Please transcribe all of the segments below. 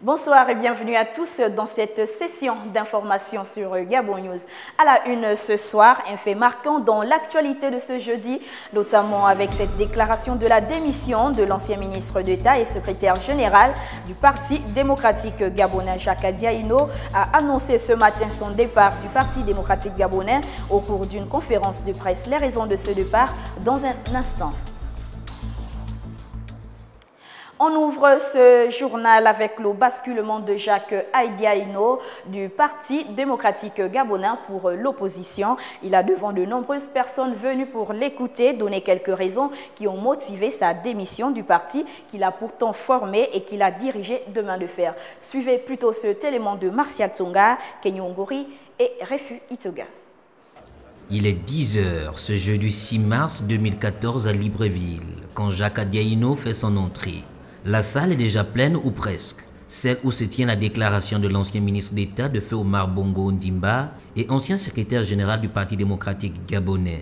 Bonsoir et bienvenue à tous dans cette session d'information sur Gabon News. À la une ce soir, un fait marquant dans l'actualité de ce jeudi, notamment avec cette déclaration de la démission de l'ancien ministre d'État et secrétaire général du Parti démocratique gabonais, Jacques Adiaino, a annoncé ce matin son départ du Parti démocratique gabonais au cours d'une conférence de presse. Les raisons de ce départ dans un instant. On ouvre ce journal avec le basculement de Jacques Adiaino du Parti démocratique gabonais pour l'opposition. Il a devant de nombreuses personnes venues pour l'écouter donné quelques raisons qui ont motivé sa démission du parti qu'il a pourtant formé et qu'il a dirigé de main de fer. Suivez plutôt cet élément de Martial Tsonga, Kenyongori et Refu Itoga. Il est 10 h ce jeudi 6 mars 2014 à Libreville, quand Jacques Adiaino fait son entrée. La salle est déjà pleine ou presque, celle où se tient la déclaration de l'ancien ministre d'État de Feu Omar Bongo Ondimba et ancien secrétaire général du Parti démocratique gabonais.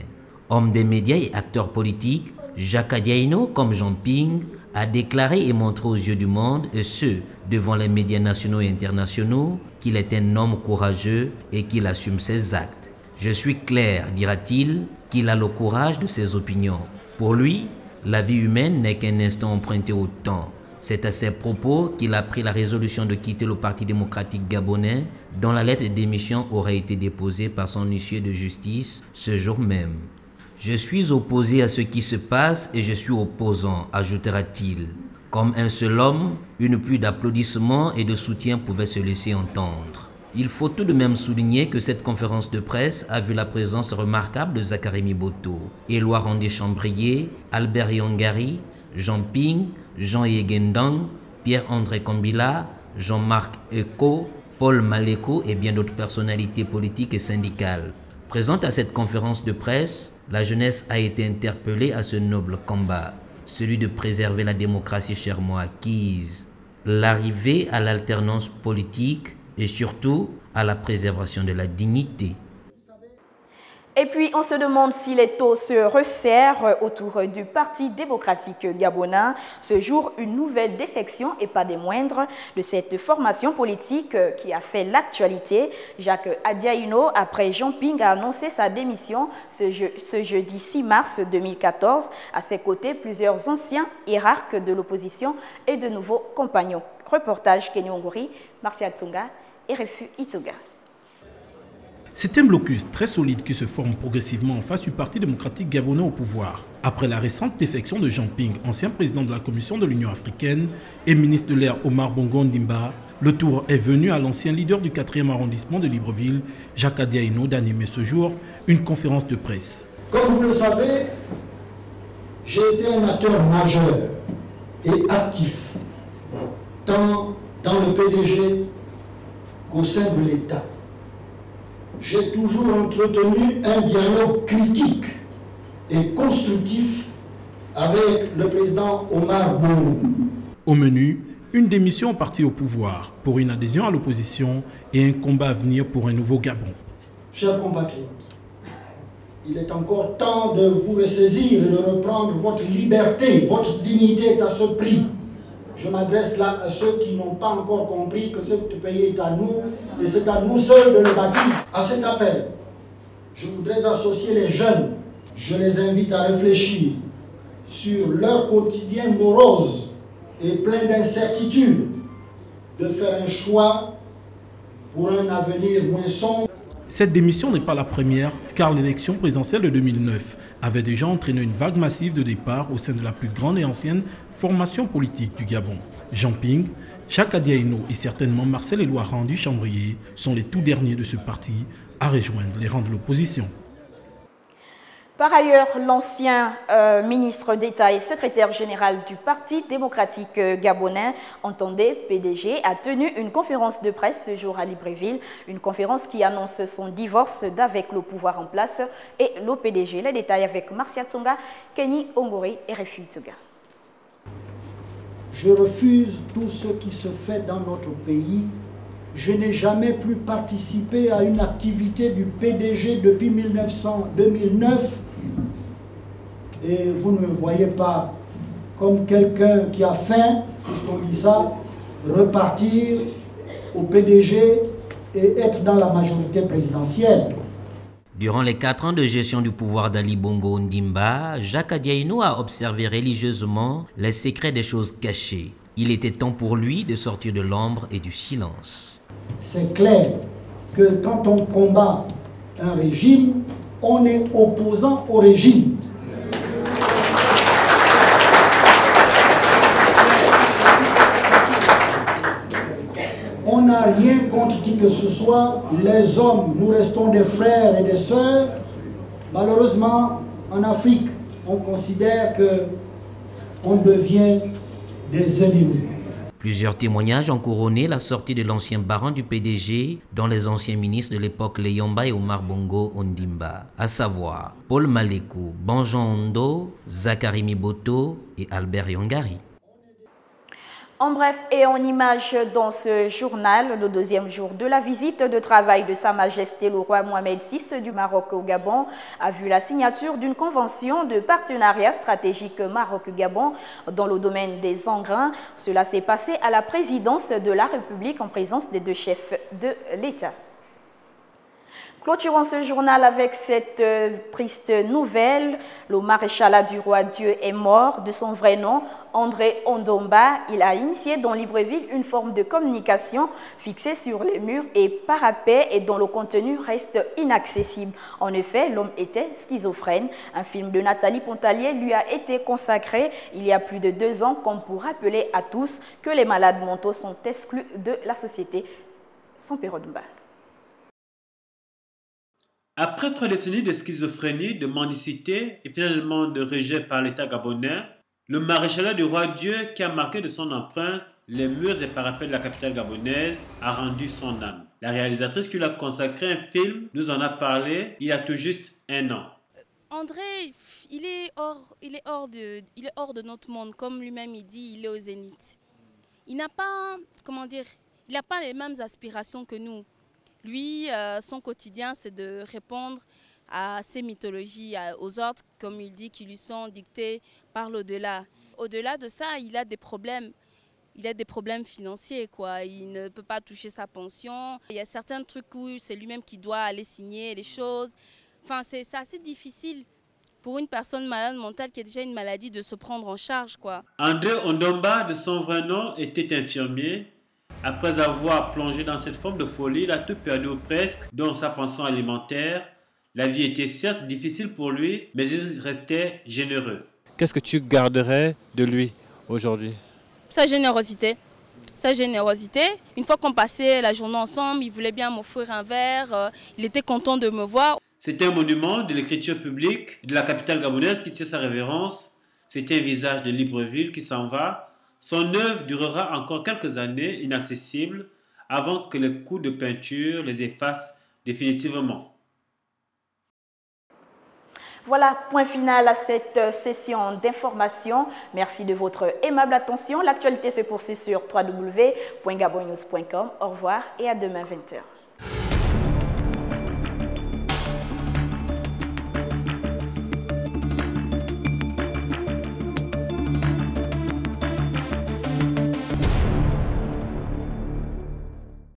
Homme des médias et acteur politique, Jacques Adiaino, comme Jean Ping, a déclaré et montré aux yeux du monde, et ce, devant les médias nationaux et internationaux, qu'il est un homme courageux et qu'il assume ses actes. Je suis clair, dira-t-il, qu'il a le courage de ses opinions. Pour lui, la vie humaine n'est qu'un instant emprunté au temps. C'est à ces propos qu'il a pris la résolution de quitter le Parti démocratique gabonais, dont la lettre de démission aurait été déposée par son huissier de justice ce jour même. Je suis opposé à ce qui se passe et je suis opposant, ajoutera-t-il. Comme un seul homme, une pluie d'applaudissements et de soutien pouvait se laisser entendre. Il faut tout de même souligner que cette conférence de presse a vu la présence remarquable de Zachary Miboto, Éloi Randy-Chambrier, Albert Yongari, Jean Ping, Jean Yegendang, Pierre-André Kambila, Jean-Marc Eko, Paul Maleko et bien d'autres personnalités politiques et syndicales. Présente à cette conférence de presse, la jeunesse a été interpellée à ce noble combat, celui de préserver la démocratie chèrement acquise, l'arrivée à l'alternance politique, et surtout à la préservation de la dignité. Et puis, on se demande si les taux se resserrent autour du Parti démocratique gabonais. Ce jour, une nouvelle défection, et pas des moindres, de cette formation politique qui a fait l'actualité. Jacques Adiaino, après Jean Ping, a annoncé sa démission ce jeudi 6 mars 2014. À ses côtés, plusieurs anciens hiérarques de l'opposition et de nouveaux compagnons. Reportage Kenyongori, Martial Tsonga et Refu Itoga. C'est un blocus très solide qui se forme progressivement en face du Parti démocratique gabonais au pouvoir. Après la récente défection de Jean Ping, ancien président de la Commission de l'Union africaine et ministre de l'Air Omar Bongo Ondimba, le tour est venu à l'ancien leader du 4e arrondissement de Libreville, Jacques Adiaino, d'animer ce jour une conférence de presse. Comme vous le savez, j'ai été un acteur majeur et actif, tant dans le PDG qu'au sein de l'État. J'ai toujours entretenu un dialogue critique et constructif avec le président Omar Bongo. Au menu, une démission au parti au pouvoir pour une adhésion à l'opposition et un combat à venir pour un nouveau Gabon. Chers compatriotes, il est encore temps de vous ressaisir et de reprendre votre liberté. Votre dignité est à ce prix. Je m'adresse là à ceux qui n'ont pas encore compris que ce pays est à nous et c'est à nous seuls de le bâtir. À cet appel, je voudrais associer les jeunes. Je les invite à réfléchir sur leur quotidien morose et plein d'incertitudes, de faire un choix pour un avenir moins sombre. Cette démission n'est pas la première, car l'élection présidentielle de 2009 avait déjà entraîné une vague massive de départ au sein de la plus grande et ancienne formation politique du Gabon. Jean Ping, Jacques Adiaino et certainement Marcel Éloi Randy-Chambrier sont les tout derniers de ce parti à rejoindre les rangs de l'opposition. Par ailleurs, l'ancien ministre d'État et secrétaire général du Parti démocratique gabonais, entendez PDG, a tenu une conférence de presse ce jour à Libreville, une conférence qui annonce son divorce d'avec le pouvoir en place et le PDG. Les détails avec Marcia Tsonga, Kenny Ongori et Refu Itoga. Je refuse tout ce qui se fait dans notre pays. Je n'ai jamais plus participé à une activité du PDG depuis 2009. Et vous ne me voyez pas comme quelqu'un qui a faim, puisqu'on dit ça. repartir au PDG et être dans la majorité présidentielle. Durant les 4 ans de gestion du pouvoir d'Ali Bongo Ondimba, Jacques Adiaïno a observé religieusement les secrets des choses cachées. Il était temps pour lui de sortir de l'ombre et du silence. C'est clair que quand on combat un régime, on est opposant au régime. On n'a rien contre qui que ce soit. Les hommes, nous restons des frères et des sœurs. Malheureusement, en Afrique, on considère qu'on devient des ennemis. Plusieurs témoignages ont couronné la sortie de l'ancien baron du PDG, dont les anciens ministres de l'époque Leyomba et Omar Bongo Ondimba, à savoir Paul Malekou, Banjan Ondo, Zakari Miboto et Albert Yongari. En bref et en image dans ce journal, le deuxième jour de la visite de travail de Sa Majesté le roi Mohamed VI du Maroc au Gabon a vu la signature d'une convention de partenariat stratégique Maroc-Gabon dans le domaine des engrains. Cela s'est passé à la présidence de la République en présence des deux chefs de l'État. Clôturons ce journal avec cette triste nouvelle. Le maréchal du roi Dieu est mort. De son vrai nom, André Ondomba. Il a initié dans Libreville une forme de communication fixée sur les murs et parapets et dont le contenu reste inaccessible. En effet, l'homme était schizophrène. Un film de Nathalie Pontalier lui a été consacré il y a plus de 2 ans, comme pour rappeler à tous que les malades mentaux sont exclus de la société. Sans Pérodumba. Après 3 décennies de schizophrénie, de mendicité et finalement de rejet par l'État gabonais, le maréchalat du roi Dieu, qui a marqué de son empreinte les murs et parapets de la capitale gabonaise, a rendu son âme. La réalisatrice qui lui a consacré un film nous en a parlé il y a tout juste 1 an. André, il est hors de notre monde, comme lui-même il dit, il est au zénith. Il n'a pas, il n'a pas les mêmes aspirations que nous. Lui, son quotidien, c'est de répondre à ces mythologies, aux ordres, comme il dit, qui lui sont dictés par l'au-delà. Au-delà de ça, il a des problèmes. Il a des problèmes financiers, quoi. Il ne peut pas toucher sa pension. Il y a certains trucs où c'est lui-même qui doit aller signer les choses. Enfin, c'est assez difficile pour une personne malade mentale qui a déjà une maladie de se prendre en charge, quoi. André Ondomba, de son vrai nom, était infirmier. Après avoir plongé dans cette forme de folie, il a tout perdu ou presque, dont sa pension alimentaire. La vie était certes difficile pour lui, mais il restait généreux. Qu'est-ce que tu garderais de lui aujourd'hui? Sa générosité. Sa générosité. Une fois qu'on passait la journée ensemble, il voulait bien m'offrir un verre, il était content de me voir. C'était un monument de l'écriture publique de la capitale gabonaise qui tient sa révérence. C'était un visage de Libreville qui s'en va. Son œuvre durera encore quelques années inaccessible avant que les coups de peinture les effacent définitivement. Voilà, point final à cette session d'information. Merci de votre aimable attention. L'actualité se poursuit sur www.gabonnews.com. Au revoir et à demain 20h.